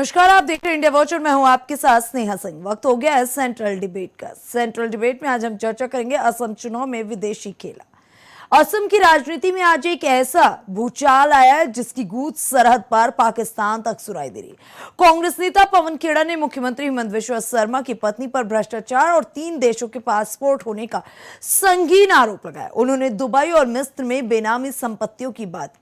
नमस्कार, आप देख रहे हैं इंडिया वॉच और मैं हूं आपके साथ स्नेहा सिंह। वक्त हो गया है सेंट्रल डिबेट का। सेंट्रल डिबेट में आज हम चर्चा करेंगे असम चुनाव में विदेशी खेला। असम की राजनीति में आज एक ऐसा भूचाल आया है जिसकी गूंज सरहद पार पाकिस्तान तक सुनाई दे रही। कांग्रेस नेता पवन खेड़ा ने मुख्यमंत्री हिमंत बिश्वा शर्मा की पत्नी पर भ्रष्टाचार और 3 देशों के पासपोर्ट होने का संगीन आरोप लगाया। उन्होंने दुबई और मिस्र में बेनामी संपत्तियों की बात की।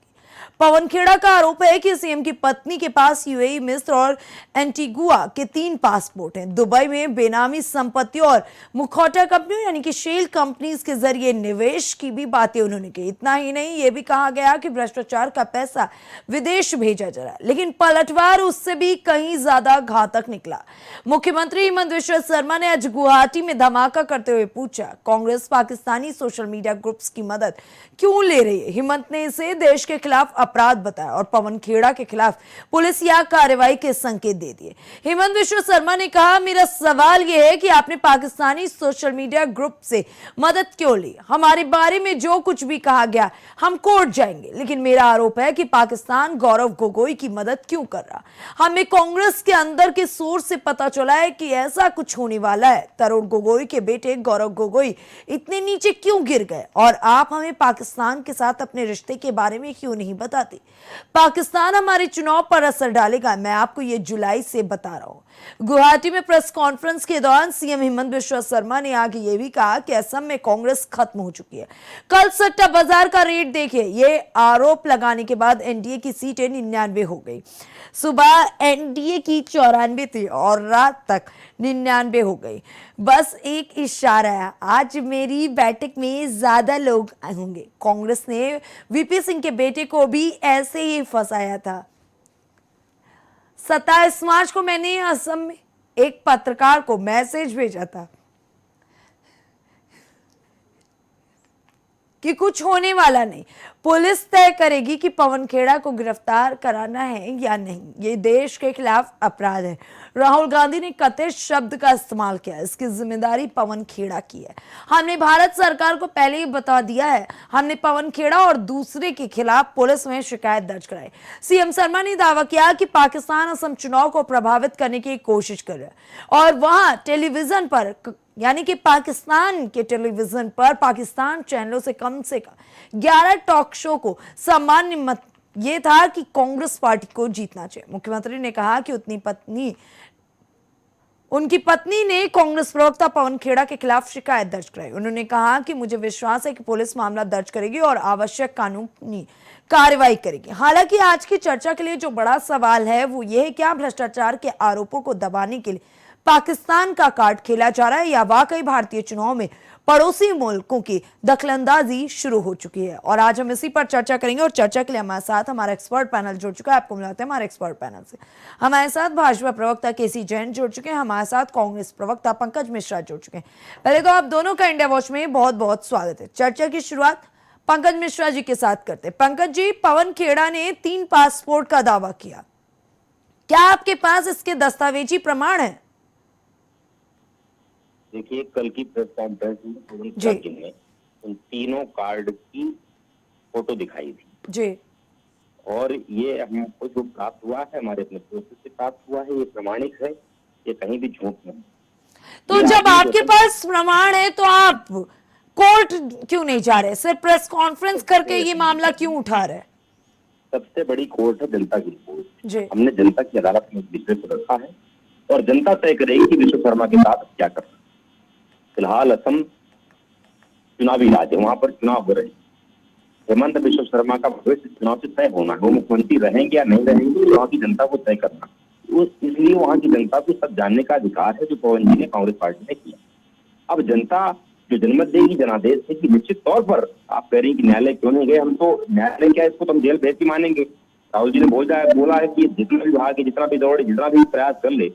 पवन खेड़ा का आरोप है कि सीएम की पत्नी के पास यूएई, मिस्र और एंटीगुआ के 3 पासपोर्ट हैं। दुबई में बेनामी संपत्तियों और मुखौटा कंपनियों यानी कि शेल कंपनीज के जरिए निवेश की भी बातें उन्होंने की। इतना ही नहीं, यह भी कहा गया कि भ्रष्टाचार का पैसा विदेश भेजा जा रहा है, लेकिन पलटवार उससे भी कहीं ज्यादा घातक निकला। मुख्यमंत्री हिमंत बिश्वा शर्मा ने आज गुवाहाटी में धमाका करते हुए पूछा, Congress Pakistani social media groups की मदद क्यों ले रही है। हिमंत ने इसे देश के खिलाफ अपराध बताया और पवन खेड़ा के खिलाफ पुलिस या कार्रवाई के संकेत दे दिए। हिमंत बिश्वा शर्मा ने कहा, मेरा सवाल यह है कि आपने पाकिस्तानी सोशल मीडिया ग्रुप से मदद क्यों ली। हमारे बारे में जो कुछ भी कहा गया हम कोर्ट जाएंगे, लेकिन मेरा आरोप है कि पाकिस्तान गौरव गोगोई की मदद क्यों कर रहा। हमें कांग्रेस के अंदर के सोर्स से पता चला है कि ऐसा कुछ होने वाला है। तरुण गोगोई के बेटे गौरव गोगोई इतने नीचे क्यों गिर गए और आप हमें पाकिस्तान के साथ अपने रिश्ते के बारे में क्यों नहीं बताते। पाकिस्तान हमारे चुनाव पर असर डालेगा, मैं आपको यह जुलाई से बता रहा हूं। गुवाहाटी में प्रेस कॉन्फ्रेंस के दौरान सीएम हिमंत बिश्वा शर्मा ने आगे यह भी कहा कि असम में कांग्रेस खत्म हो चुकी है। कल सट्टा बाजार का रेट देखिए। यह आरोप लगाने के बाद एनडीए की सीटें 99 हो गई। सुबह एनडीए की 94 थी और रात तक 99 हो गई। बस एक इशारा है, आज मेरी बैठक में ज्यादा लोग होंगे। कांग्रेस ने वीपी सिंह के बेटे को भी ऐसे ही फंसाया था। 27 मार्च को मैंने असम में एक पत्रकार को मैसेज भेजा था कि कुछ होने वाला नहीं, पुलिस तय करेगी कि पवन खेड़ा को गिरफ्तार कराना है या नहीं। ये देश के खिलाफ अपराध है। राहुल गांधी ने कथित शब्द का इस्तेमाल किया, इसकी जिम्मेदारी पवन खेड़ा की है। हमने भारत सरकार को पहले ही बता दिया है। हमने पवन खेड़ा और दूसरे के खिलाफ पुलिस में शिकायत दर्ज कराई। सीएम शर्मा ने दावा किया कि पाकिस्तान असम चुनाव को प्रभावित करने की कोशिश कर रहा है और वहां टेलीविजन पर यानी कि पाकिस्तान के टेलीविजन पर पाकिस्तान चैनलों से कम 11 टॉक शो को सामान्य मत ये था कि कांग्रेस पार्टी को जीतना चाहिए। मुख्यमंत्री ने कहा कि उनकी पत्नी ने कांग्रेस प्रवक्ता पवन खेड़ा के खिलाफ शिकायत दर्ज कराई। उन्होंने कहा कि मुझे विश्वास है कि पुलिस मामला दर्ज करेगी और आवश्यक कानूनी कार्रवाई करेगी। हालांकि आज की चर्चा के लिए जो बड़ा सवाल है वो ये है, क्या भ्रष्टाचार के आरोपों को दबाने के लिए पाकिस्तान का कार्ड खेला जा रहा है या वाकई भारतीय चुनाव में पड़ोसी मुल्कों की दखलंदाजी शुरू हो चुकी है। और आज हम इसी पर चर्चा करेंगे और चर्चा के लिए हमारे साथ हमारा एक्सपर्ट पैनल जुड़ चुका है। आपको मिलाते हैं हमारे एक्सपर्ट पैनल से। हमारे साथ भाजपा प्रवक्ता केसी जैन जुड़ चुके हैं, हमारे साथ कांग्रेस प्रवक्ता पंकज मिश्रा जुड़ चुके हैं। पहले तो आप दोनों का इंडिया वॉच में बहुत बहुत स्वागत है। चर्चा की शुरुआत पंकज मिश्रा जी के साथ करते हैं। पंकज जी, पवन खेड़ा ने 3 पासपोर्ट का दावा किया, क्या आपके पास इसके दस्तावेजी प्रमाण है? देखिए, कल की प्रेस कॉन्फ्रेंस में पवन खेड़ा जी ने उन तीनों कार्ड की फोटो दिखाई थी जी, और ये हमको जो प्राप्त हुआ है हमारे अपने सोर्सेस से प्राप्त हुआ है, ये प्रमाणिक है, ये कहीं भी झूठ नहीं। तो जब आपके पास प्रमाण है तो आप कोर्ट क्यों नहीं जा रहे, सिर्फ प्रेस कॉन्फ्रेंस करके ये मामला क्यों उठा रहे? सबसे बड़ी कोर्ट है जनता की कोर्ट। जी, हमने जनता की अदालत में विषय को रखा है और जनता तय करेगी कि विश्व शर्मा के साथ क्या करना। फिलहाल असम चुनावी राज्य, वहां पर चुनाव हो रहे हैं। हेमंत बिश्वा शर्मा का भविष्य चुनाव से तय होना है, वो मुख्यमंत्री रहेंगे या नहीं रहेंगे, वहां की जनता को तय करना। इसलिए वहां की जनता को सब जानने का अधिकार है जो पवन जी ने कांग्रेस पार्टी ने किया। अब जनता जो जनमत देगी, जनादेश है कि निश्चित तौर पर आप कह रही हैं कि न्यायालय क्यों नहीं गए, हम तो न्यायालय क्या, इसको तो हम जेल भेज के मानेंगे। राहुल जी ने बोला है कि जितना भी विभाग जितना भी दौड़े, जितना भी प्रयास कर ले,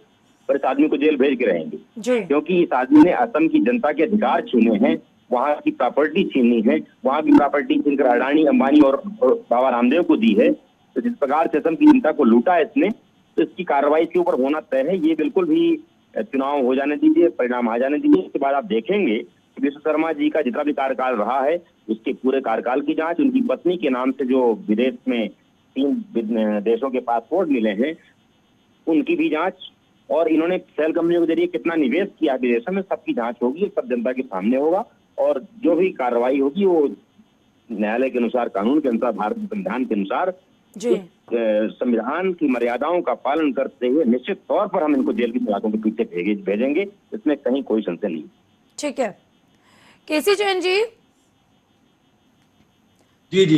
पर इस आदमी को जेल भेज के रहेंगे, क्योंकि इस आदमी ने असम की जनता के अधिकार छीने हैं, वहां की प्रॉपर्टी छीनी है, वहां की प्रॉपर्टी छीनकर अडानी, अंबानी और बाबा रामदेव को दी है। तो जिस प्रकार से असम की जनता को लूटा है इसने, तो इसकी कार्रवाई के ऊपर होना तय है। ये बिल्कुल भी चुनाव हो जाने दीजिए, परिणाम आ जाने दीजिए, उसके बाद आप देखेंगे कि विश्व शर्मा जी का जितना भी कार्यकाल रहा है उसके पूरे कार्यकाल की जांच, उनकी पत्नी के नाम से जो विदेश में 3 देशों के पासपोर्ट मिले हैं, उनकी भी जांच, और इन्होंने सेल कंपनियों के जरिए कितना निवेश किया विदेशों में, सबकी जांच होगी, सब जनता के सामने होगा। और जो भी कार्रवाई होगी वो न्यायालय के अनुसार, कानून के अनुसार, भारतीय संविधान के अनुसार, जी संविधान की मर्यादाओं का पालन करते हुए निश्चित तौर पर हम इनको जेल की सलाखों के पीछे भेजेंगे। इसमें कहीं कोई संशय नहीं। ठीक है, केसी जैन जी। जी जी,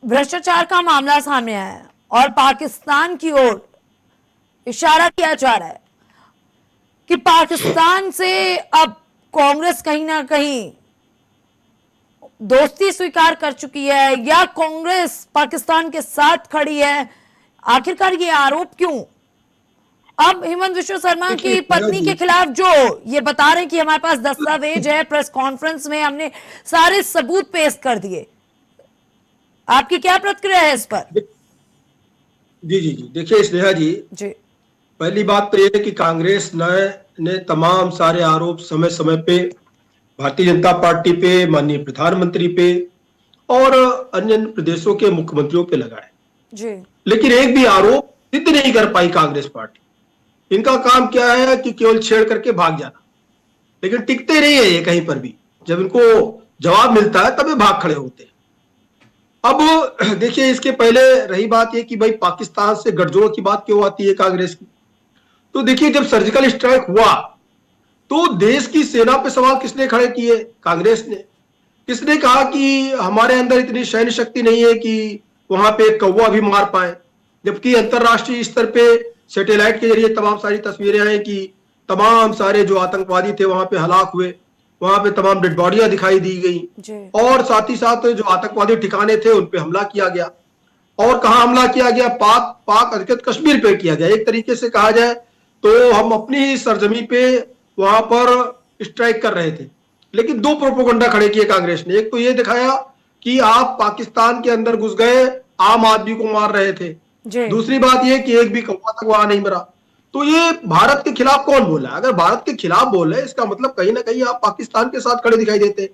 भ्रष्टाचार का मामला सामने आया है और पाकिस्तान की ओर इशारा किया जा रहा है कि पाकिस्तान से अब कांग्रेस कहीं ना कहीं दोस्ती स्वीकार कर चुकी है या कांग्रेस पाकिस्तान के साथ खड़ी है। आखिरकार ये आरोप क्यों? अब हेमंत विश्व शर्मा की पत्नी के खिलाफ जो ये बता रहे हैं कि हमारे पास दस्तावेज है, प्रेस कॉन्फ्रेंस में हमने सारे सबूत पेश कर दिए, आपकी क्या प्रतिक्रिया है इस पर? जी जी जी, देखिए स्नेहा जी, पहली बात तो यह है कि कांग्रेस ने तमाम सारे आरोप समय समय पे भारतीय जनता पार्टी पे, माननीय प्रधानमंत्री पे और अन्य प्रदेशों के मुख्यमंत्रियों पे लगाए जी। लेकिन एक भी आरोप सिद्ध नहीं कर पाई कांग्रेस पार्टी। इनका काम क्या है कि केवल छेड़ करके भाग जाना, लेकिन टिकते नहीं है ये कहीं पर भी। जब इनको जवाब मिलता है तब ये भाग खड़े होते हैं। अब देखिए, इसके पहले रही बात ये कि भाई पाकिस्तान से गठजोड़ की बात क्यों आती है कांग्रेस की। तो देखिए, जब सर्जिकल स्ट्राइक हुआ तो देश की सेना पे सवाल किसने खड़े किए? कांग्रेस ने। किसने कहा कि हमारे अंदर इतनी सैन्य शक्ति नहीं है कि वहां पे कौवा भी मार पाए, जबकि अंतरराष्ट्रीय स्तर पे सैटेलाइट के जरिए तमाम सारी तस्वीरें आई कि तमाम सारे जो आतंकवादी थे वहां पे हलाक हुए, वहां पे तमाम डेड बॉडियां दिखाई दी गई और साथ ही साथ जो आतंकवादी ठिकाने थे उन पे हमला किया गया। और कहां हमला किया गया? पाक अधिकृत कश्मीर पे किया गया। एक तरीके से कहा जाए तो हम अपनी ही सरजमी पे वहां पर स्ट्राइक कर रहे थे। लेकिन दो प्रोपोगंडा खड़े किए कांग्रेस ने। एक तो ये दिखाया कि आप पाकिस्तान के अंदर घुस गए, आम आदमी को मार रहे थे। दूसरी बात ये कि एक भी कौवा तक वहां नहीं मरा। तो ये भारत के खिलाफ कौन बोला? अगर भारत के खिलाफ बोल रहे, इसका मतलब कहीं ना कहीं आप पाकिस्तान के साथ खड़े दिखाई देते।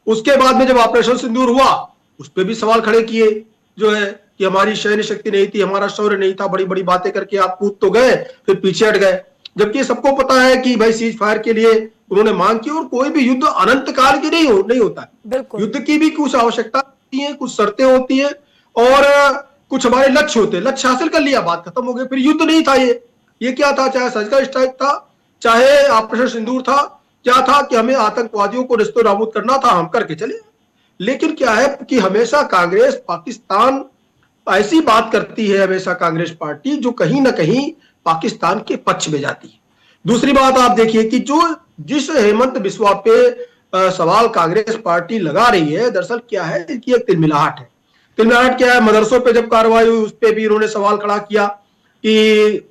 उसके बाद में जब ऑपरेशन सिंदूर हुआ उस पर भी सवाल खड़े किए जो है कि हमारी सैन्य शक्ति नहीं थी, हमारा शौर्य नहीं था, बड़ी बड़ी बातें करके आप कूद तो गए फिर पीछे हट गए। जबकि सबको पता है कि भाई सीज फायर के लिए उन्होंने मांग की और कोई भी युद्ध अनंत काल के नहीं होता है। युद्ध की भी कुछ आवश्यकता होती है, कुछ शर्तें होती है और कुछ हमारे लक्ष्य होते हैं। लक्ष्य हासिल कर लिया, बात खत्म हो गई। फिर युद्ध नहीं था ये क्या था? चाहे सर्जिकल स्ट्राइक था, चाहे ऑपरेशन सिंदूर था, क्या था कि हमें आतंकवादियों को रिश्तो नाबूद करना था, हम करके चले। लेकिन क्या है कि हमेशा कांग्रेस पाकिस्तान ऐसी बात करती है, हमेशा कांग्रेस पार्टी जो कहीं ना कहीं पाकिस्तान के पक्ष में जाती है। दूसरी बात आप देखिए कि जिस हेमंत बिस्वा पे सवाल कांग्रेस पार्टी लगा रही है, दरअसल क्या है कि एक तिलमिलाहट है। तिलमिलाहट क्या है? मदरसों पे जब कार्रवाई हुई उस पर भी उन्होंने सवाल खड़ा किया कि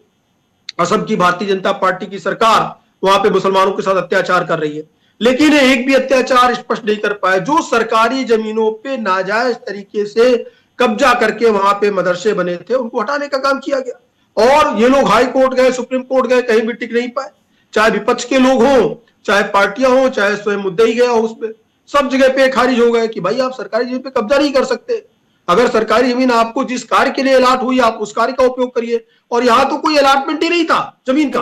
असम की भारतीय जनता पार्टी की सरकार वहां पे मुसलमानों के साथ अत्याचार कर रही है, लेकिन एक भी अत्याचार स्पष्ट नहीं कर पाए। जो सरकारी जमीनों पे नाजायज तरीके से कब्जा करके वहां पे मदरसे बने थे उनको हटाने का काम किया गया। और ये लोग हाई कोर्ट गए, सुप्रीम कोर्ट गए, कहीं भी टिक नहीं पाए। चाहे विपक्ष के लोग हों, चाहे पार्टियां हों, चाहे स्वयं मुद्दई गया हो, उसमें सब जगह पे खारिज हो गए कि भाई आप सरकारी जमीन पे कब्जा नहीं कर सकते। अगर सरकारी जमीन आपको जिस कार्य के लिए अलाट हुई आप उस कार्य का उपयोग करिए। और यहां तो कोई अलाटमेंट ही नहीं था जमीन का,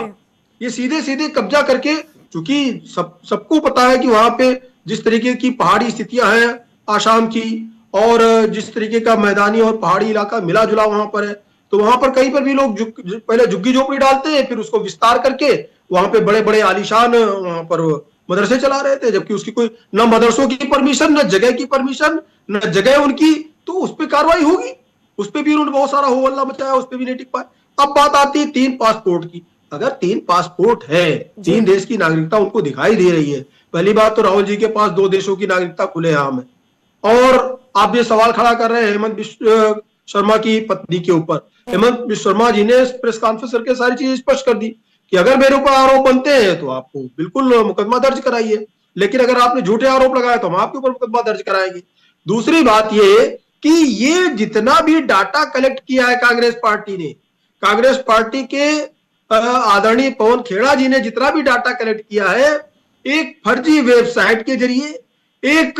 ये सीधे सीधे कब्जा करके, चूंकि सबको पता है कि वहां पे जिस तरीके की पहाड़ी स्थितियां हैं आसाम की और जिस तरीके का मैदानी और पहाड़ी इलाका मिला जुला वहां पर है, तो वहां पर कहीं पर भी लोग पहले झुग्गी झोपड़ी डालते हैं, फिर उसको विस्तार करके वहां पे बड़े बड़े आलीशान वहां पर मदरसे चला रहे थे, जबकि उसकी कोई न मदरसों की परमिशन, न जगह की परमिशन, न जगह उनकी। तो उस पर कार्रवाई होगी, उस पर भी उन्होंने बहुत सारा हो हल्ला मचाया, उस पर भी नहीं टिक पाए। अब बात आती है 3 पासपोर्ट की। अगर 3 पासपोर्ट है, 3 देश की नागरिकता उनको दिखाई दे रही है, पहली बात तो राहुल जी के पास 2 देशों की नागरिकता खुलेआम है। और आप ये सवाल खड़ा कर रहे हैं हेमंत बिश्व शर्मा की पत्नी के ऊपर। हेमंत बिश्व शर्मा जी ने प्रेस कॉन्फ्रेंस करके सारी चीजें स्पष्ट कर दी कि अगर मेरे ऊपर आरोप बनते हैं तो आपको बिल्कुल मुकदमा दर्ज कराइए, लेकिन अगर आपने झूठे आरोप लगाए तो हम आपके ऊपर मुकदमा दर्ज कराएंगे। दूसरी बात ये कि ये जितना भी डाटा कलेक्ट किया है कांग्रेस पार्टी ने, कांग्रेस पार्टी के आदरणीय पवन खेड़ा जी ने जितना भी डाटा कलेक्ट किया है, एक फर्जी वेबसाइट के जरिए, एक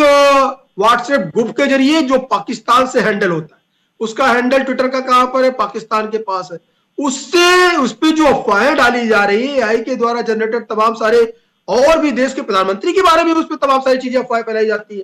व्हाट्सएप ग्रुप के जरिए जो पाकिस्तान से हैंडल होता है, उसका हैंडल ट्विटर का कहां पर है? पाकिस्तान के पास है। उससे उस पे जो अफवाहें डाली जा रही है AI के द्वारा जनरेटेड तमाम सारे, और भी देश के प्रधानमंत्री के बारे में उस पर तमाम सारी चीजें अफवाहें फैलाई जाती है,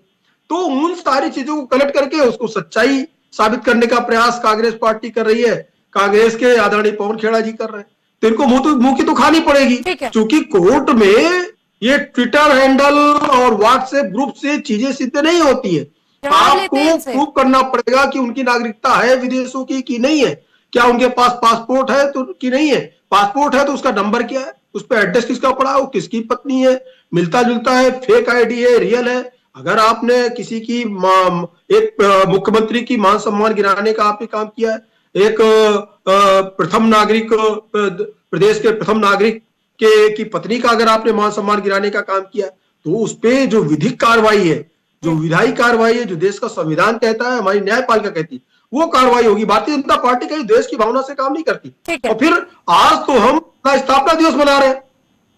तो उन सारी चीजों को कलेक्ट करके उसको सच्चाई साबित करने का प्रयास कांग्रेस पार्टी कर रही है, कांग्रेस के आदरणीय पवन खेड़ा जी कर रहे हैं। तो इनको मुंह की तो खानी पड़ेगी, ठीक है। क्योंकि कोर्ट में ये ट्विटर हैंडल और व्हाट्सएप ग्रुप से चीजें सिद्ध नहीं होती है। जवाब लेते हैं आपको इनसे। प्रूव करना पड़ेगा कि उनकी नागरिकता है विदेशों की कि नहीं है, क्या उनके पास पासपोर्ट है तो कि नहीं है, पासपोर्ट है तो उसका नंबर क्या है, उस पर एड्रेस किसका पड़ा, वो किसकी पत्नी है, मिलता जुलता है, फेक आईडी है, रियल है। अगर आपने किसी की एक मुख्यमंत्री की मान सम्मान गिराने का आपने काम किया है, एक प्रथम नागरिक प्रदेश के प्रथम नागरिक के की पत्नी का अगर आपने मान सम्मान गिराने का काम किया, तो उस पे जो विधिक कार्रवाई है, जो विधायी कार्रवाई है, जो देश का संविधान कहता है, हमारी न्यायपालिका कहती है, वो कार्रवाई होगी। भारतीय जनता पार्टी कहीं देश की भावना से काम नहीं करती। ठीक है। और फिर आज तो हम स्थापना दिवस मना रहे हैं,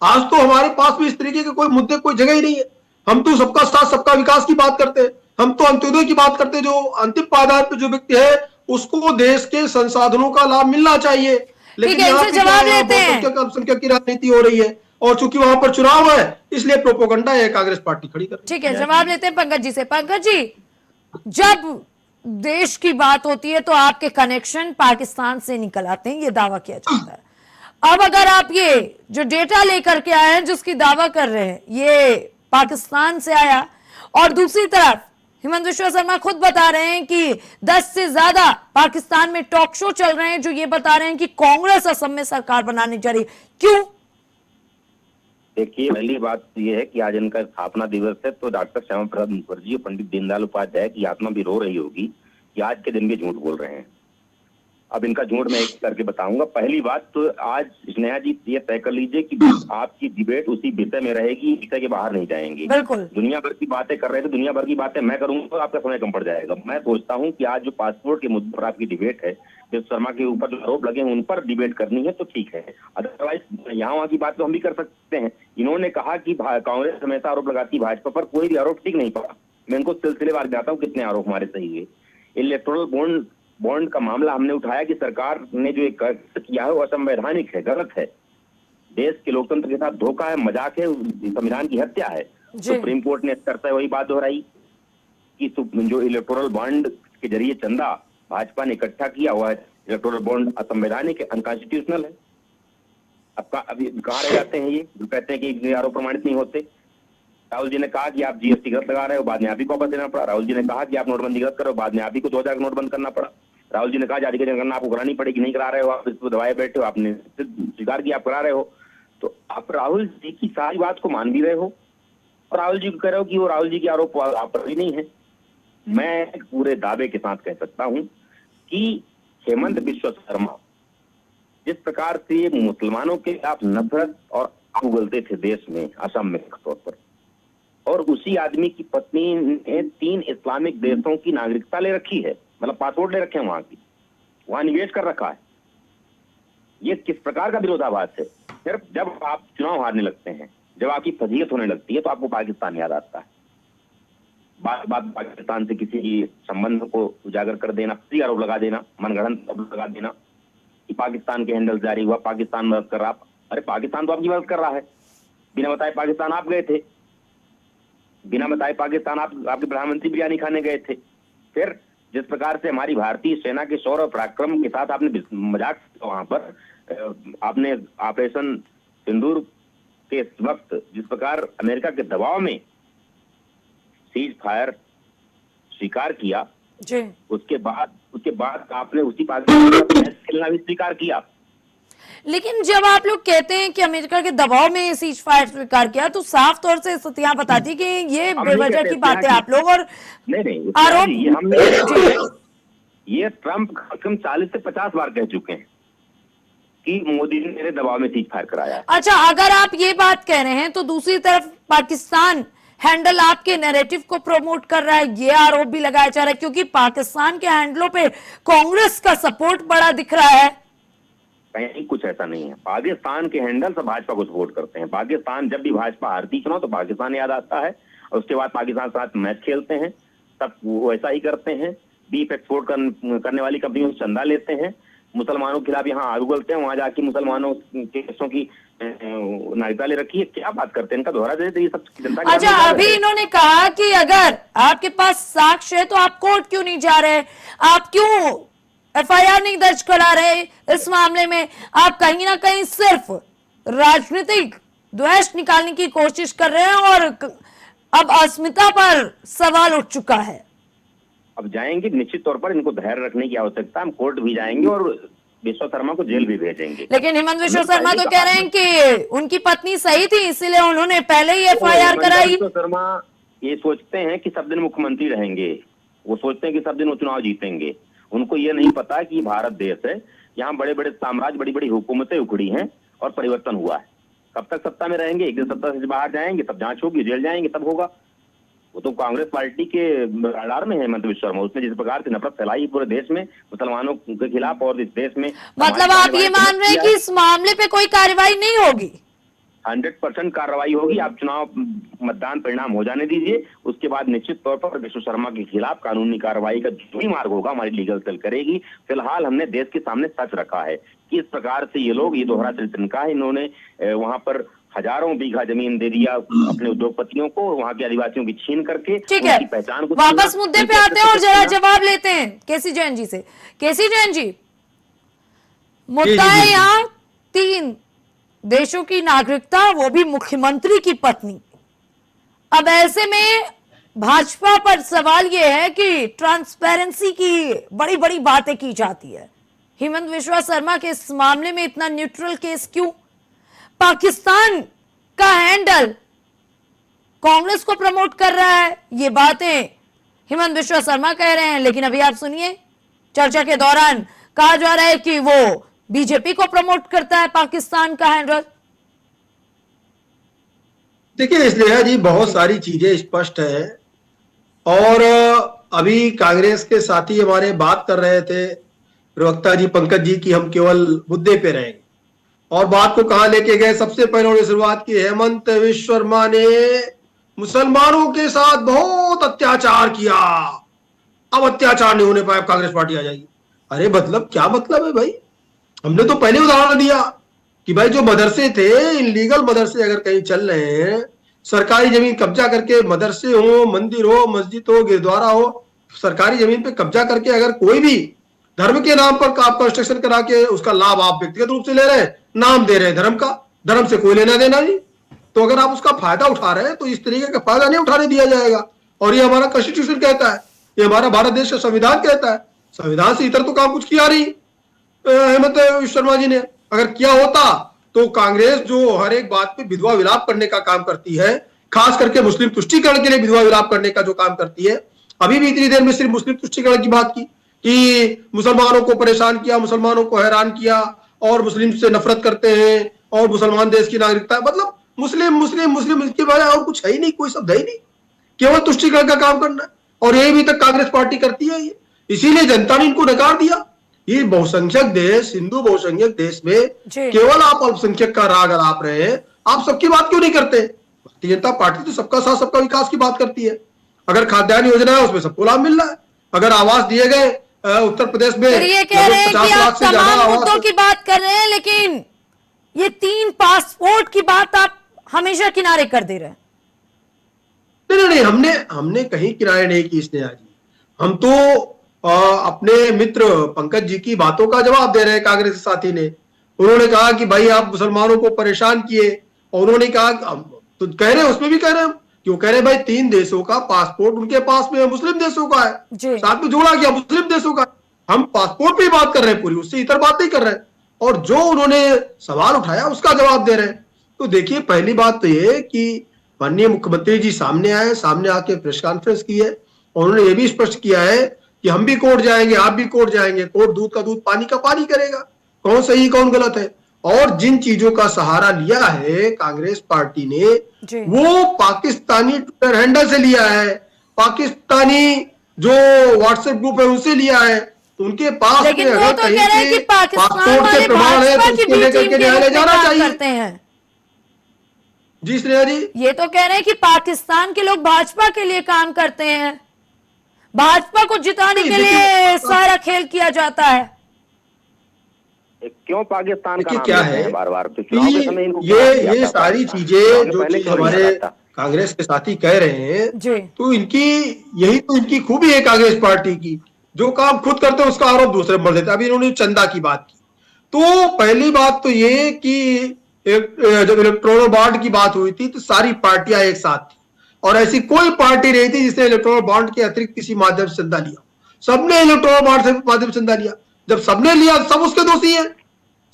आज तो हमारे पास भी इस तरीके के कोई मुद्दे कोई जगह ही नहीं है। हम तो सबका साथ सबका विकास की बात करते हैं, हम तो अंत्योदय की बात करते हैं। जो अंतिम पायदान पे जो व्यक्ति है उसको देश के संसाधनों का लाभ मिलना चाहिए, लेकिन ठीक है, यहाँ इनसे पे क्या जवाब है, लेते हैं। बहुसंख्यक अल्पसंख्यक की राजनीति हो रही है, और चूंकि वहां पर चुनाव है इसलिए प्रोपोगंडा है, कांग्रेस पार्टी खड़ी कर रही है। ठीक है, जवाब लेते हैं पंकज जी से। पंकज जी, जब देश की बात होती है तो आपके कनेक्शन पाकिस्तान से निकल आते हैं, ये दावा किया जाता है। अब अगर आप ये जो डेटा लेकर के आए हैं, जिसकी दावा कर रहे हैं, ये पाकिस्तान से आया, और दूसरी तरफ हिमंत बिश्वा शर्मा खुद बता रहे हैं कि 10 से ज्यादा पाकिस्तान में टॉक शो चल रहे हैं जो ये बता रहे हैं कि कांग्रेस असम में सरकार बनाने जा रही है, क्यों? देखिए, पहली बात यह है कि आज इनका स्थापना दिवस है, तो डॉक्टर श्यामा प्रसाद मुखर्जी और पंडित दीनदयाल उपाध्याय की आत्मा भी रो रही होगी कि आज के दिन भी झूठ बोल रहे हैं। अब इनका झूठ मैं एक करके बताऊंगा। पहली बात तो आज स्नेहा जी ये तय कर लीजिए कि आपकी डिबेट उसी विषय में रहेगी, विषय के बाहर नहीं जाएंगे। बिल्कुल। दुनिया भर की बातें कर रहे थे, दुनिया भर की बातें मैं करूंगा तो आपका समय कम पड़ जाएगा। मैं सोचता हूँ कि आज जो पासपोर्ट के मुद्दे पर आपकी डिबेट है, जो शर्मा के ऊपर जो आरोप लगे हैं उन पर डिबेट करनी है तो ठीक है, अदरवाइज यहाँ वहाँ की बात तो हम भी कर सकते हैं। इन्होंने कहा कि कांग्रेस हमेशा आरोप लगाती भाजपा पर, कोई भी आरोप ठीक नहीं पड़ा। मैं इनको सिलसिलेवार बताता हूँ कितने आरोप हमारे सही हुए। इलेक्टोरल बॉन्ड का मामला हमने उठाया कि सरकार ने जो एक किया है वो असंवैधानिक है, गलत है, देश के लोकतंत्र के साथ धोखा है, मजाक है, संविधान की हत्या है। सुप्रीम कोर्ट ने करता है वही बात दोहराई कि जो इलेक्टोरल बॉन्ड के जरिए चंदा भाजपा ने इकट्ठा किया हुआ है, इलेक्टोरल बॉन्ड असंवैधानिक है, अनकॉन्स्टिट्यूशनल है। अब अभी कहाँ रह जाते हैं ये जो कहते हैं कि आरोप प्रमाणित नहीं होते। राहुल जी ने कहा कि आप जीएसटी गलत लगा रहे हो, बाद में आप ही को वापस देना पड़ा। राहुल जी ने कहा कि आप नोटबंदी गलत करो, बाद में आप ही को 2000 नोट बंद करना पड़ा। राहुल जी ने कहा जारी जनगणना आपको करानी पड़ेगी, नहीं करा रहे हो, आप इसको दबाए बैठे हो, आपने स्वीकार किया आप करा रहे हो। तो आप राहुल जी की सारी बात को मान भी रहे हो और राहुल जी को कह रहे हो कि वो राहुल जी के आरोप आप पर भी नहीं है। मैं पूरे दावे के साथ कह सकता हूं कि हेमंत बिश्वा शर्मा जिस प्रकार से मुसलमानों के खिलाफ नफरत और उगलते थे देश में, असम में खासतौर पर, और उसी आदमी की पत्नी ने 3 इस्लामिक देशों की नागरिकता ले रखी है, मतलब पासपोर्ट ले रखे हैं, वहां की, वहां निवेश कर रखा है। ये किस प्रकार का विरोधाभास है? सिर्फ जब आप चुनाव हारने लगते हैं, जब आपकी फजीहत होने लगती है तो आपको पाकिस्तान याद आता है। बात बात पाकिस्तान से किसी संबंध को उजागर कर देना, आरोप लगा देना, मनगढ़ंत आरोप लगा देना कि पाकिस्तान के हैंडल जारी हुआ, पाकिस्तान मदद कर रहा। अरे पाकिस्तान तो आपकी मदद कर रहा है, बिना बताए पाकिस्तान आप गए थे, बिना बताए पाकिस्तान आपके प्रधानमंत्री बिरयानी खाने गए थे। फिर जिस प्रकार से हमारी भारतीय सेना के शौर्य और पराक्रम के साथ आपने मजाक वहां पर, आपने ऑपरेशन सिंदूर के वक्त जिस प्रकार अमेरिका के दबाव में सीज फायर स्वीकार किया जी, उसके बाद आपने उसी पाकिस्तान का मैच खेलना भी स्वीकार किया। लेकिन जब आप लोग कहते हैं कि अमेरिका के दबाव में सीज फायर स्वीकार किया, तो साफ तौर से स्थितियां बताती है कि ये बेवजह की बातें आप लोग और नहीं आरोप ये ट्रंप कम 40 से 50 बार कह चुके हैं कि मोदी ने मेरे दबाव में सीज फायर कराया। अच्छा, अगर आप ये बात कह रहे हैं तो दूसरी तरफ पाकिस्तान हैंडल आपके नैरेटिव को प्रमोट कर रहा है, ये आरोप भी लगाया जा रहा है, क्योंकि पाकिस्तान के हैंडलों पे कांग्रेस का सपोर्ट बड़ा दिख रहा है। कहीं कुछ ऐसा नहीं है, पाकिस्तान के हैंडल सब भाजपा को सपोर्ट करते हैं। पाकिस्तान जब भी भाजपा हारती चुनाव तो पाकिस्तान याद आता है, और उसके बाद पाकिस्तान के साथ मैच खेलते हैं, तब वो ऐसा ही करते हैं। बीफ एक्सपोर्ट करने वाली कंपनियों से चंदा लेते हैं, मुसलमानों के खिलाफ यहाँ आग उगलते हैं, वहां जाके मुसलमानों के केसों की नागरिकता ले रखी है। क्या बात करते हैं, इनका दोहरा दे ये सब जनता के अच्छा, सामने अभी है। इन्होंने कहा कि अगर आपके पास साक्ष्य है तो आप कोर्ट क्यों नहीं जा रहे, आप क्यों एफआईआर नहीं दर्ज करा रहे इस मामले में, आप कहीं ना कहीं सिर्फ राजनीतिक द्वेष निकालने की कोशिश कर रहे हैं और अब अस्मिता पर सवाल उठ चुका है। अब जाएंगे, निश्चित तौर पर इनको धैर्य रखने की आवश्यकता, हम कोर्ट भी जाएंगे और विश्व शर्मा को जेल भी भेजेंगे। लेकिन हेमंत विश्व शर्मा तो कह रहे हैं कि उनकी पत्नी सही थी, इसीलिए उन्होंने पहले ही एफआईआर कराई। विश्व शर्मा ये सोचते हैं कि सब दिन मुख्यमंत्री रहेंगे, वो सोचते हैं कि सब दिन वो चुनाव जीतेंगे। उनको ये नहीं पता कि भारत देश है, यहाँ बड़े बड़े साम्राज्य, बड़ी बड़ी हुकूमतें उखड़ी हैं और परिवर्तन हुआ है। कब तक सत्ता में रहेंगे? एक दिन सत्ता से बाहर जाएंगे, तब जांच होगी, जेल जाएंगे, तब होगा। वो तो कांग्रेस पार्टी के रडार में है हेमंत विश्व शर्मा। उसने जिस प्रकार से नफरत फैलाई पूरे देश में मुसलमानों के खिलाफ और इस देश में, मतलब आप ये मान रहे हैं कि इस मामले पे कोई कार्रवाई नहीं होगी? 100% कार्रवाई होगी। आप चुनाव मतदान परिणाम हो जाने दीजिए, उसके बाद निश्चित तौर पर विश्व शर्मा के खिलाफ कानूनी कार्रवाई का जो भी मार्ग होगा हमारी लीगल सेल करेगी। फिलहाल हमने देश के सामने सच रखा है कि इस प्रकार से ये लोग, ये दोहरा चरित्र इनका है। इन्होंने वहां पर हजारों बीघा जमीन दे दिया अपने उद्योगपतियों को, वहां के आदिवासियों की छीन करके ठीक है, पहचान को वापस मुद्दे पे आते हैं और जरा जवाब लेते हैं केसी जैन जी से। केसी जैन जी, मुद्दा है यहाँ 3 देशों की नागरिकता, वो भी मुख्यमंत्री की पत्नी। अब ऐसे में भाजपा पर सवाल ये है कि ट्रांसपेरेंसी की बड़ी बड़ी बातें की जाती है, हेमंत विश्व शर्मा के इस मामले में इतना न्यूट्रल केस क्यों? पाकिस्तान का हैंडल कांग्रेस को प्रमोट कर रहा है, ये बातें हेमंत विश्व शर्मा कह रहे हैं। लेकिन अभी आप सुनिए, चर्चा के दौरान कहा जा रहा है कि वो बीजेपी को प्रमोट करता है पाकिस्तान का हैंडल। देखिए इसलिए जी बहुत सारी चीजें स्पष्ट है और अभी कांग्रेस के साथी हमारे बात कर रहे थे प्रवक्ता जी पंकज जी की हम केवल मुद्दे पे रहेंगे और बात को कहां लेके गए। सबसे पहले उन्होंने शुरुआत की हेमंत विश्व शर्मा ने मुसलमानों के साथ बहुत अत्याचार किया, अब अत्याचार नहीं होने पाया, कांग्रेस पार्टी आ जाएगी। अरे मतलब क्या मतलब है भाई? हमने तो पहले उदाहरण दिया कि भाई जो मदरसे थे, इनलीगल मदरसे अगर कहीं चल रहे हैं, सरकारी जमीन कब्जा करके मदरसे हो, मंदिर हो, मस्जिद हो, गुरुद्वारा हो, सरकारी जमीन पे कब्जा करके अगर कोई भी धर्म के नाम पर आप कंस्ट्रक्शन करा के उसका लाभ आप व्यक्तिगत रूप से ले रहे हैं, नाम दे रहे हैं धर्म का, धर्म से कोई लेना देना नहीं, तो अगर आप उसका फायदा उठा रहे हैं तो इस तरीके का फायदा नहीं उठाने दिया जाएगा। और ये हमारा कॉन्स्टिट्यूशन कहता है, ये हमारा भारत देश का संविधान कहता है, संविधान से इतर तो काम कुछ किया नहीं हेमंत विश्व शर्मा जी ने। अगर किया होता तो कांग्रेस जो हर एक बात पे विधवा विलाप करने का काम करती है, खास करके मुस्लिम तुष्टीकरण के लिए विधवा विलाप करने का जो काम करती है, अभी भी इतनी देर में सिर्फ मुस्लिम तुष्टीकरण की बात की कि मुसलमानों को परेशान किया, मुसलमानों को हैरान किया और मुस्लिम से नफरत करते हैं और मुसलमान देश की नागरिकता, मतलब मुस्लिम मुस्लिम मुस्लिम इसके बारे और कुछ है ही नहीं, कोई शब्द है ही नहीं, केवल तुष्टीकरण का काम करना है। और यही भी तक कांग्रेस पार्टी करती है, ये इसीलिए जनता ने इनको नकार दिया। ये बहुसंख्यक देश, हिंदू बहुसंख्यक देश में केवल आप अल्पसंख्यक का राग अलाप रहे हैं, आप सबकी बात क्यों नहीं करते? भारतीय जनता पार्टी तो सबका साथ सबका विकास की बात करती है। अगर खाद्यान्न योजना है उसमें सबको लाभ मिल रहा है, अगर आवास दिए गए उत्तर प्रदेश में, ये कह रहे हैं कि आप तमाम मुद्दों की बात कर रहे हैं, लेकिन ये 3 पासपोर्ट की बात आप हमेशा किनारे कर दे रहे हैं। नहीं, हमने कहीं किनारे नहीं की स्नेहा जी। हम तो अपने मित्र पंकज जी की बातों का जवाब दे रहे हैं। कांग्रेस साथी ने, उन्होंने कहा कि भाई आप मुसलमानों को परेशान किए, और उन्होंने कहा तो कह रहे हैं, उसमें भी कह रहे हैं, क्यों कह रहे हैं भाई 3 देशों का पासपोर्ट उनके पास में है, मुस्लिम देशों का है, साथ में जोड़ा गया मुस्लिम देशों का। हम पासपोर्ट पे बात कर रहे हैं पूरी, उससे इतर बात नहीं कर रहे हैं। और जो उन्होंने सवाल उठाया उसका जवाब दे रहे हैं। तो देखिए पहली बात तो ये कि माननीय मुख्यमंत्री जी सामने आए, सामने आके प्रेस कॉन्फ्रेंस की है और उन्होंने ये भी स्पष्ट किया है कि हम भी कोर्ट जाएंगे, आप भी कोर्ट जाएंगे, कोर्ट दूध का दूध पानी का पानी करेगा, कौन सही कौन गलत है। और जिन चीजों का सहारा लिया है कांग्रेस पार्टी ने, वो पाकिस्तानी ट्विटर हैंडल से लिया है, पाकिस्तानी जो व्हाट्सएप ग्रुप है उनसे लिया है। उनके पास में अगर तो कह रहे हैं कि पासपोर्ट के प्रमाण है तो उसको लेकर के न्यायालय जाना चाहिए। जी श्रेया जी, ये तो कह रहे हैं कि पाकिस्तान के लोग भाजपा के लिए काम करते हैं, भाजपा को जिताने के लिए सारा खेल किया जाता है। क्यों पाकिस्तान का देखिए नाम क्या लेते है हैं बार बार? तो चुनाव के समय इनको क्यों ये किया ये था सारी पाकिस्तान? चीजें चुनाव के जो पहले चीज क्यों नहीं हमारे आता था? कांग्रेस के साथी कह रहे हैं, जी तो इनकी यही तो इनकी खूबी है कांग्रेस पार्टी की, जो काम खुद करते हैं उसका आरोप दूसरे पर देते हैं। अभी इन्होंने चंदा की बात की, तो पहली बात तो ये कि जब इलेक्टोरल बॉन्ड की बात हुई थी तो सारी पार्टियां एक साथ थी, और ऐसी कोई पार्टी नहीं थी जिसने इलेक्टोरल बॉन्ड के अतिरिक्त किसी माध्यम से चंदा लिया। सबने इलेक्टोरल बॉन्ड से माध्यम से चंदा लिया। जब सबने लिया सब उसके दोषी है,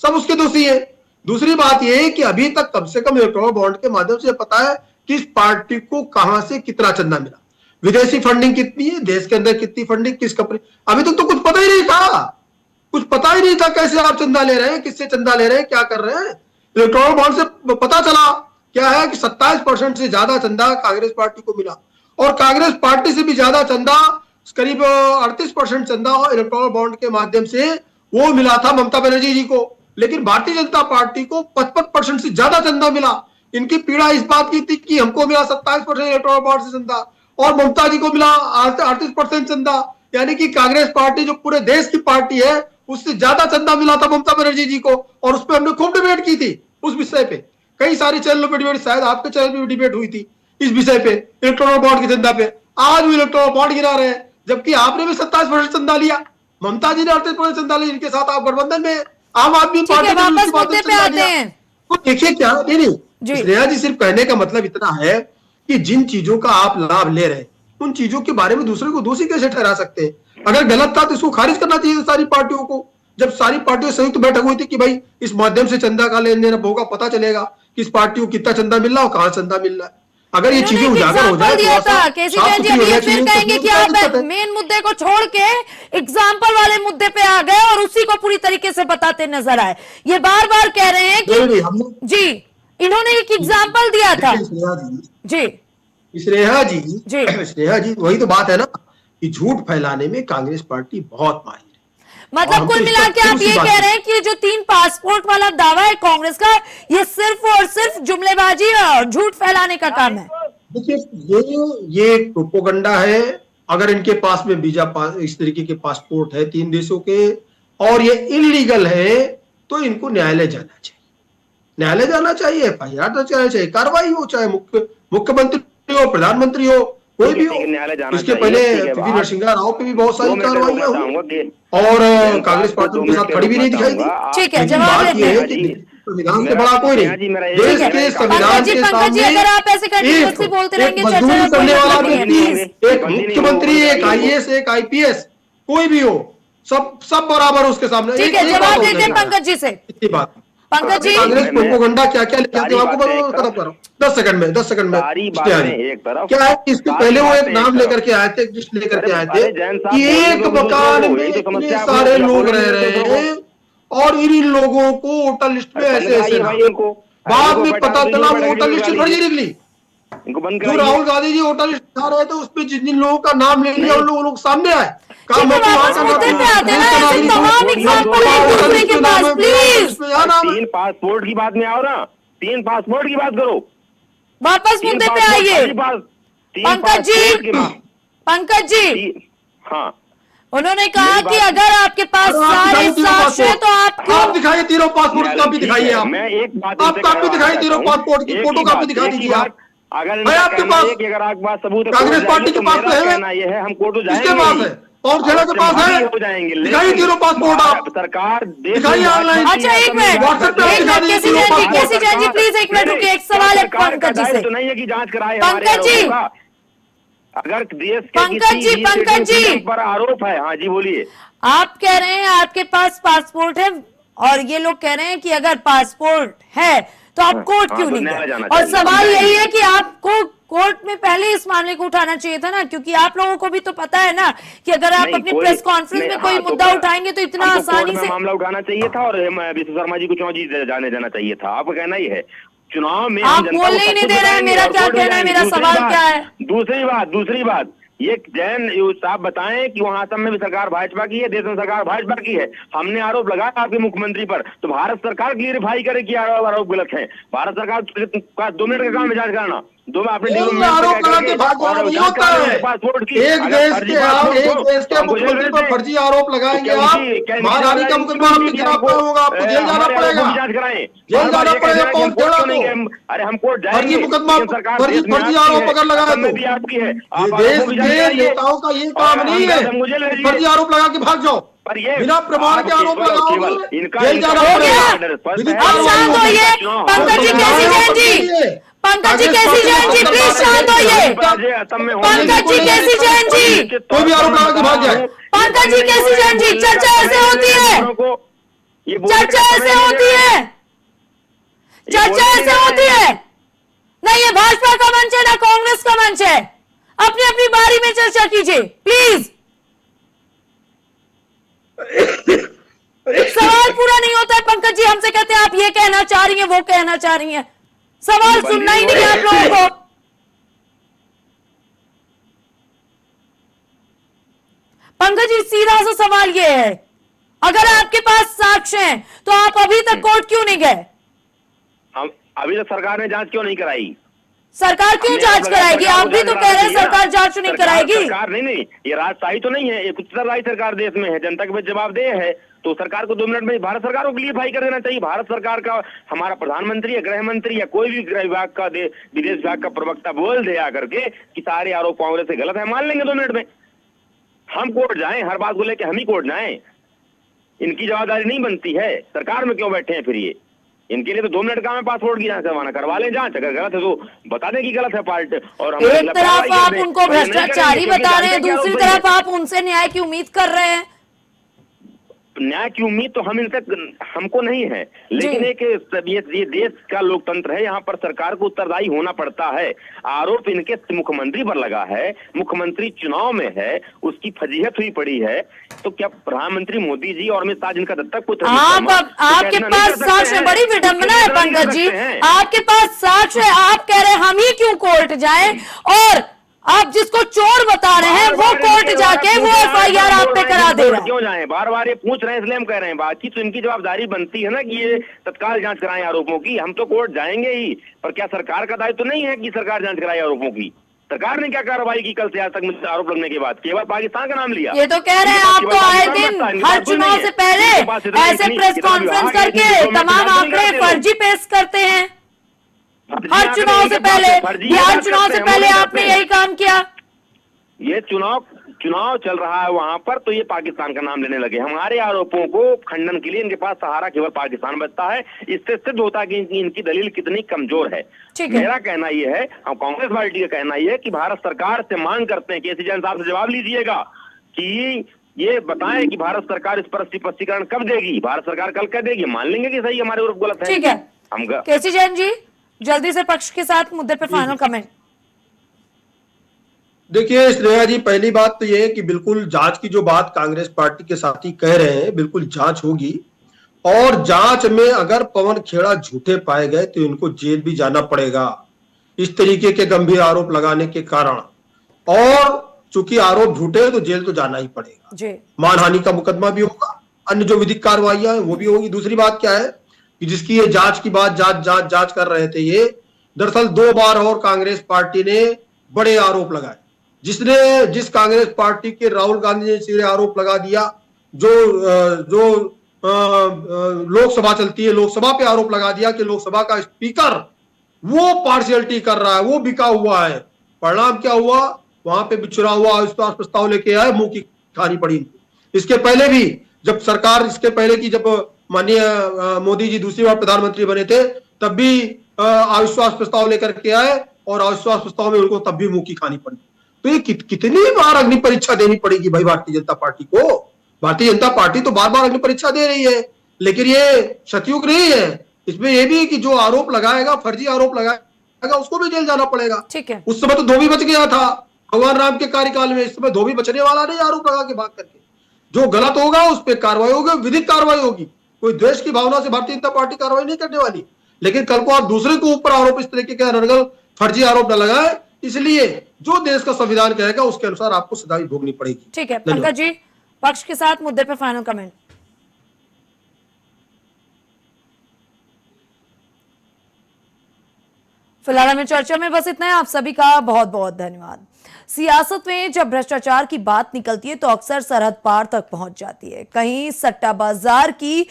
सब उसके दोषी है। दूसरी बात यह है कि अभी तक कम से कम इलेक्टोरल बॉन्ड के माध्यम से पता है कि इस पार्टी को कहां से कितना चंदा मिला, विदेशी फंडिंग कितनी है, देश के अंदर कितनी फंडिंग, किस कंपनी, अभी तक तो कुछ पता ही नहीं था। कुछ पता ही नहीं था कैसे आप चंदा ले रहे हैं, किससे चंदा ले रहे हैं, क्या कर रहे हैं। इलेक्टोरल बॉन्ड से पता चला क्या है कि 27% से ज्यादा चंदा कांग्रेस पार्टी को मिला, और कांग्रेस पार्टी से भी ज्यादा चंदा, करीब 38% चंदा इलेक्टोरल बॉन्ड के माध्यम से वो मिला था ममता बनर्जी जी को। लेकिन भारतीय जनता पार्टी को 55% से ज्यादा चंदा मिला। इनकी पीड़ा इस बात की थी कि हमको मिला 27% इलेक्टोरल बॉन्ड से चंदा, और ममता जी को मिला 38% चंदा। यानी कि कांग्रेस पार्टी जो पूरे देश की पार्टी है उससे ज्यादा चंदा मिला था ममता बनर्जी जी को, और उस पर हमने खूब डिबेट की थी। उस विषय पे कई सारी चैनलों पर डिबेट, शायद आपके चैनल पर भी डिबेट हुई थी इस विषय पे, इलेक्टोरल बॉन्ड के चंदा पे। आज भी इलेक्टोरल बॉन्ड गिरा रहे हैं, जबकि आपने भी 27% चंदा लिया, ममता जी ने 38% चंदा लिया, इनके साथ आप गठबंधन में, आम आदमी ठीक है, पार्टी ने भी उसी वापस बात में मुद्दे पे चंदा आते लिया। हैं। तो देखिए क्या, नहीं जी स्नेहा जी, सिर्फ कहने का मतलब इतना है कि जिन चीजों का आप लाभ ले रहे हैं उन चीजों के बारे में दूसरे को दोषी कैसे ठहरा सकते हैं? अगर गलत था तो इसको खारिज करना चाहिए था सारी पार्टियों को। जब सारी पार्टियों संयुक्त बैठक हुई थी कि भाई इस माध्यम से चंदा का लेन देन होगा, पता चलेगा कि इस पार्टी को कितना चंदा मिल रहा है और कहां चंदा मिल रहा है। अगर ये इन्होंने चीजें एक उजागर हो एग्जाम्पल जाए, दिया थोड़ा सा था केसी साफ जैन जी, सुथरी अब हो ये जाए फिर चीजें, कहेंगे तो कि क्या आप दिक्कत है? मेन मुद्दे को छोड़ के एग्जाम्पल वाले मुद्दे पे आ गए और उसी को पूरी तरीके से बताते नजर आए। ये बार बार कह रहे हैं नहीं, कि हमने जी इन्होंने एक एग्जाम्पल दिया था। देखिए स्नेहा जी, जी स्नेहा जी, जी स्नेहा जी, वही तो बात है ना कि झूठ फैलाने में कांग्रेस पार्टी बहुत माहिर है, और मतलब हम तो कुल इस मिला पर के फिर आप उसी ये बात कह पे, रहे हैं कि जो 3 पासपोर्ट वाला दावा है कांग्रेस का, ये सिर्फ और सिर्फ जुमलेबाजी और झूठ फैलाने का काम है। देखिए ये प्रोपोगंडा है। अगर इनके पास में वीजा पास इस तरीके के पासपोर्ट है 3 देशों के और ये इलीगल है, तो इनको न्यायालय जाना चाहिए, न्यायालय जाना चाहिए, एफआईआर दर्ज करना चाहिए, कार्रवाई हो, चाहे मुख्यमंत्री हो, प्रधानमंत्री हो, कोई भी ठीक हो। है, न्यायालय जाना इसके चाहिए, पहले ठीक है। पीवी आप नरसिंह राव पे भी बहुत 2 सारी मिनट में कार्रवाइयां रोकना हुई, चाहूंगा कि और जैन कांग्रेस साहब को पार्टी 2 उनके मिनट साथ के खड़ी भी रोकना नहीं दिखाई दी। चाहूंगा। आप ठीक है, लेकिन जवाब बात लेते यह है हैं। कि जी, संविधान से मेरा बड़ा कोई स्नेहा नहीं, जी, मेरा देश ठीक है के एक संविधान पंकज के जी, सामने अगर आप ऐसे कंटिन्यूअसली बोलते एक रहेंगे चर्चा मजदूरी का कोई करने वाला मतलब नहीं है, बंदी नहीं होंगे, व्यक्ति, एक बंदी नहीं होंगे, मुख्यमंत्री, बंद एक कराइए उनको। आईएएस, एक आईपीएस, कोई भी हो, सब बराबर उसके सामने। ठीक एक है, एक बात जवाब और देते हैं कहना है, पंकज जी से। इतनी बात। पंकज जी कांग्रेस प्रोपोगंडा क्या क्या लेके आते सारी हैं आपको बातें एक खत्म तरफ, करो 10 सेकंड में सारी स्नेहा बातें जी। एक तरफ, क्या है कि इसके सारी पहले वो एक बातें एक नाम तरफ। लेकर के आए थे, एक लिस्ट लेकर अरे के आए थे अरे जैन साहब, कि बोलने एक दो दूसरों मकान को, में यही तो इतने समस्या आपको सारे होती है, आप लोग बोलने रह नहीं देते रहे दूसरों को। हैं और इन लोगों को वोटर लिस्ट में अरे बंद ऐसे ऐसे कराइए नाम। भाई इनको, बाद इनको में बैठा पता दीजिए, चला वो बैठा वोटर के लिस्ट निकाल फर्जी लीजिए, निकली। इनको बंद जो कराइए। राहुल गांधी जी वोटर लिस्ट दिखा रहे थे उसमें जिन जिन लोगों का नाम ले लिया नहीं, उन लोग सामने आए, कहा ठीक है, मैं तो यहाँ वापस का मुद्दे पे आते हैं ना, देश का ऐसे नागरिक हूँ, तमाम पासपोर्ट की बात एग्जाम्पल हो एक रही है, वोटर दूसरे लिस्ट के में नाम पास, है, मेरा वोटर लिस्ट प्लीज में यहाँ नाम है। 3 पासपोर्ट की बात में आओ ना, 3 पासपोर्ट की बात करो, वापस 3 मुद्दे पे पासपोर्ट आइए। खाली पास, 3 पंकज पासपोर्ट जी, के पंकज जी, हाँ, उन्होंने कहा मेरी कि बात, अगर आपके पास अरे आप सारे दिखाइए तीनों साक्ष्य है पासपोर्ट, तो आप क्यों आप दिखाइए तीनों पासपोर्ट की कॉपी ठीक दिखाइए। है, आप मैं एक बात आप इनसे कॉपी करवाना दिखाइए, चाहता तीनों हूँ, पासपोर्ट की एक फोटो ही कॉपी बात, दिखा एक ही दीजिए बात। आप। अगर है इनका आपके कहना पास, ये कि अगर आपके पास सबूत है कोर्ट कांग्रेस जाइए, पार्टी तो के पास मेरा तो है, कहना ये है हम कोर्ट किसके जाएंगे पास ही, है? पवन खेड़ा के अवश्य पास है, भागी हो जाएंगे, दिखाइए लेकिन तीनों पासपोर्ट आप, सरकार देश में दिखाइए ऑनलाइन, अच्छा एक मिनट, व्हाट्सएप पे आप एक दिखा मिनट, दीजिए केसी तीनों Jain ji, passport. KC Jain ji please एक मिनट रुकिए, एक सवाल है सरकार का पंकज जी दायित्व से। तो नहीं है कि जांच कराए हमारे पंकज जी, आरोपों का। अगर देश के पंकज जी, किसी पंकज जी, freedom पर आरोप है, हाँ जी बोलिए। आप कह रहे हैं आपके पास पासपोर्ट है और ये लोग कह रहे हैं कि अगर पासपोर्ट है तो आप कोर्ट हाँ, क्यों तो नहीं न्यायालय गए? जाना और चाहिए। सवाल यही है कि आपको कोर्ट में पहले इस मामले को उठाना चाहिए था ना, क्योंकि आप लोगों को भी तो पता है ना कि अगर आप नहीं, अपनी कोई प्रेस कॉन्फ्रेंस नहीं, में कोई हाँ, तो मुद्दा उठाएंगे तो इतना हमको कोर्ट आसानी में से मामला उठाना चाहिए था और विश्व शर्मा जी को क्यों जी जाने देना चाहिए था? आपका कहना ही है चुनाव में आप हम जनता बोलने को ही सब नहीं कुछ दे रहे हैं। बताएंगे मेरा और क्या कोर्ट में कहना है, जाएंगे। मेरा सवाल क्या है? दूसरी बात ये जैन साहब बताएं कि वहां असम में भी सरकार भाजपा की है, देश में सरकार भाजपा की है। हमने आरोप लगाया आपके मुख्यमंत्री पर, तो भारत सरकार क्लियरिफाई करे कि आरोप गलत है। भारत सरकार का 2 मिनट का काम है जांच करना, दो में आपने बोल आरोप लगा के भाग जाना नहीं होता है। एक देश के आप एक देश के मुख्यमंत्री पर फर्जी आरोप लगाएंगे आप, मानहानि का मुकदमा आपके खिलाफ होगा, आपको जेल जाना पड़ेगा, जेल जाना पड़ेगा। कौन खेड़ा तो अरे हम कोर्ट फर्जी जाएंगे, मुकदमा, सरकार फर्जी आरोप अगर लगाए तो भी आपकी है, ये देश के नेताओं का ये काम नहीं है फर्जी आरोप लगा के भाग जाओ। पर ये बिना प्रमाण के आरोप लगाओगे इनका जेल जाना हो गया। पड़ेगा। विधिक अब शांत होइए पंकज जी, कैसी जैन जी, पंकज जी कैसी जैन जी, प्लीज शांत होइए। पंकज जी कैसी जैन जी, कोई भी आरोप लगा के भाग जाए। पंकज जी कैसी जैन जी, चर्चा ऐसे होती है, चर्चा ऐसे होती है, चर्चा ऐसे होती है। नहीं ये भाजपा का मंच है ना कांग्रेस का मंच है, अपनी अपनी बारी में चर्चा कीजिए प्लीज। सवाल पूरा नहीं होता है पंकज जी, हमसे कहते हैं आप ये कहना चाह रही हैं वो कहना चाह रही हैं, सवाल सुनना ही नहीं है आप लोगों को। पंकज जी सीधा सा सवाल ये है, अगर आपके पास साक्ष्य हैं तो आप अभी तक कोर्ट क्यों नहीं गए? हम अभी तक सरकार ने जांच क्यों नहीं कराई? सरकार क्यों जांच कराएगी? आप भी तो कह रहे हैं सरकार जांच नहीं कराएगी। सरकार नहीं, ये राजशाही तो नहीं है, ये उत्तरदायी सरकार देश में है, जनता के बीच जवाबदेह है, तो सरकार को 2 मिनट में भारत सरकार को क्लियरफाई कर देना चाहिए। भारत सरकार का हमारा प्रधानमंत्री या गृह मंत्री या कोई भी गृह विभाग का विदेश विभाग का प्रवक्ता बोल दे आकर के कि सारे आरोप कांग्रेस से गलत है, मान लेंगे 2 मिनट में। हम कोर्ट जाएं, हर बात को लेकर हम ही कोर्ट जाएं, इनकी जवाबदारी नहीं बनती है। सरकार में क्यों बैठे हैं फिर ये? इनके लिए तो 2 मिनट का हमें पासपोर्ट की जांच करवाना, करवा लें जांच, अगर गलत है तो बता दें कि गलत है पार्ट। और एक तरफ आप उनको भ्रष्टाचारी बता रहे हैं, दूसरी तरफ आप उनसे न्याय की उम्मीद कर रहे हैं। न्याय की उम्मीद तो हम इनसे हमको नहीं है, लेकिन एक ये देश का लोकतंत्र है, यहाँ पर सरकार को उत्तरदायी होना पड़ता है। आरोप इनके मुख्यमंत्री पर लगा है, मुख्यमंत्री चुनाव में है, उसकी फजीहत हुई पड़ी है, तो क्या प्रधानमंत्री मोदी जी और अमित शाह जिनका दत्तक पुत्र आपके पास साक्ष्य है, बड़ी विडंबना है पंकज जी, आपके पास साक्ष्य है, आप कह रहे हैं हम ही क्यों कोर्ट जाएं, और आप जिसको चोर बता रहे हैं वो कोर्ट जाके वो एफआईआर आप पे करा दे रहा है। क्यों जाएं? बार बार ये पूछ रहे हैं इसलिए हम कह रहे हैं, बाकी तो इनकी जवाबदारी बनती है ना कि ये तत्काल जांच कराएं आरोपों की। हम तो कोर्ट जाएंगे ही, पर क्या सरकार का दायित्व तो नहीं है कि सरकार जांच कराए आरोपों की? सरकार ने क्या कार्रवाई की कल से आज तक मुझसे आरोप लगने के बाद? केवल पाकिस्तान का नाम लिया। ये तो कह रहे हैं आप तो आए दिन हर चुनाव से पहले ऐसे प्रेस कॉन्फ्रेंस करके तमाम आंकड़े फर्जी पेश करते हैं। हर चुनाव से पहले, बिहार चुनाव से पहले आपने यही काम किया। ये चुनाव चल रहा है वहां पर, तो ये पाकिस्तान का नाम लेने लगे। हमारे आरोपों को खंडन के लिए इनके पास सहारा केवल पाकिस्तान बचता है। इससे सिद्ध होता है कि इनकी दलील कितनी कमजोर है। मेरा कहना यह है, हम कांग्रेस पार्टी का कहना यह है कि भारत सरकार से मांग करते हैं, केसी जैन साहब से जवाब लीजिएगा कि ये बताएं कि भारत सरकार इस पर स्पष्टीकरण कब देगी। भारत सरकार कल कह देगी, मान लेंगे कि सही हमारे आरोप गलत है। ठीक है, हम केसी जैन जी जल्दी से पक्ष के साथ मुद्दे पे फाइनल कमेंट। देखिए स्नेहा जी, पहली बात तो ये है कि बिल्कुल जांच की जो बात कांग्रेस पार्टी के साथी कह रहे हैं, बिल्कुल जांच होगी, और जांच में अगर पवन खेड़ा झूठे पाए गए तो इनको जेल भी जाना पड़ेगा इस तरीके के गंभीर आरोप लगाने के कारण। और चूंकि आरोप झूठे हैं तो जेल तो जाना ही पड़ेगा, मानहानि का मुकदमा भी होगा, अन्य जो विधिक कार्रवाइयां हैं वो भी होगी। दूसरी बात क्या है कि जिसकी ये जांच की बात जांच कर रहे थे, ये दरअसल 2 बार और कांग्रेस पार्टी ने बड़े आरोप लगाए। जिस कांग्रेस पार्टी के राहुल गांधी ने सीधे आरोप लगा दिया, जो लोकसभा चलती है, लोकसभा पे आरोप लगा दिया कि लोकसभा का स्पीकर वो पार्शियलिटी कर रहा है, वो बिका हुआ है। परिणाम क्या हुआ? वहां पे बिछड़ा हुआ अविश्वास प्रस्ताव लेके आए, मुंह की खानी पड़ी। इसके पहले भी जब सरकार, इसके पहले की जब माननीय मोदी जी दूसरी बार प्रधानमंत्री बने थे, तब भी अविश्वास प्रस्ताव लेकर के आए और अविश्वास प्रस्ताव में उनको तब भी मुंह की खानी पड़ी। तो ये कितनी बार अग्नि परीक्षा देनी पड़ेगी भाई भारतीय जनता पार्टी को? भारतीय जनता पार्टी तो बार बार अग्नि परीक्षा दे रही है, लेकिन ये सतयुग नहीं है। इसमें ये भी कि जो आरोप लगाएगा, फर्जी आरोप लगाएगा, उसको भी जेल जाना पड़ेगा। ठीक है, उस समय तो धोबी बच गया था भगवान राम के कार्यकाल में, इस समय धोबी बचने वाला नहीं आरोप लगा के भाग करके। जो गलत होगा उस पर कार्रवाई होगी, विधिक कार्रवाई होगी। कोई द्वेष की भावना से भारतीय जनता पार्टी कार्रवाई नहीं करने वाली। लेकिन कल को आप दूसरे के ऊपर आरोप, इस तरीके के अनर्गल फर्जी आरोप न लगाए। इसलिए जो देश का संविधान कहेगा उसके अनुसार आपको सजा भी भोगनी पड़ेगी। ठीक है पंकज जी, पक्ष के साथ मुद्दे पे फाइनल कमेंट। फिलहाल हमें चर्चा में बस इतना है। आप सभी का बहुत बहुत धन्यवाद। सियासत में जब भ्रष्टाचार की बात निकलती है तो अक्सर सरहद पार तक पहुंच जाती है। कहीं सट्टा बाजार की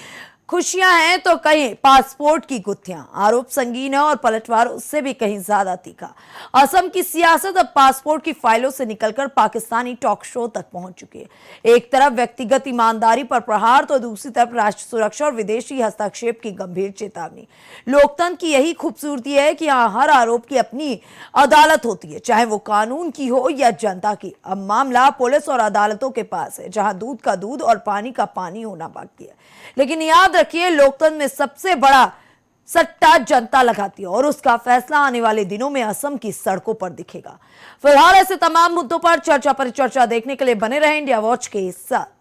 खुशियां हैं तो कहीं पासपोर्ट की गुत्थियां। आरोप संगीन है और पलटवार उससे भी कहीं ज्यादा तीखा। असम की सियासत अब पासपोर्ट की फाइलों से निकलकर पाकिस्तानी टॉक शो तक पहुंच चुकी है। एक तरफ व्यक्तिगत ईमानदारी पर प्रहार तो दूसरी तरफ राष्ट्र सुरक्षा और विदेशी हस्तक्षेप की गंभीर चेतावनी। लोकतंत्र की यही खूबसूरती है कि यहाँ हर आरोप की अपनी अदालत होती है, चाहे वो कानून की हो या जनता की। अब मामला पुलिस और अदालतों के पास है, जहां दूध का दूध और पानी का पानी होना बाकी है। लेकिन याद रखिए, लोकतंत्र में सबसे बड़ा सट्टा जनता लगाती है और उसका फैसला आने वाले दिनों में असम की सड़कों पर दिखेगा। फिलहाल ऐसे तमाम मुद्दों पर चर्चा परिचर्चा देखने के लिए बने रहें इंडिया वॉच के साथ।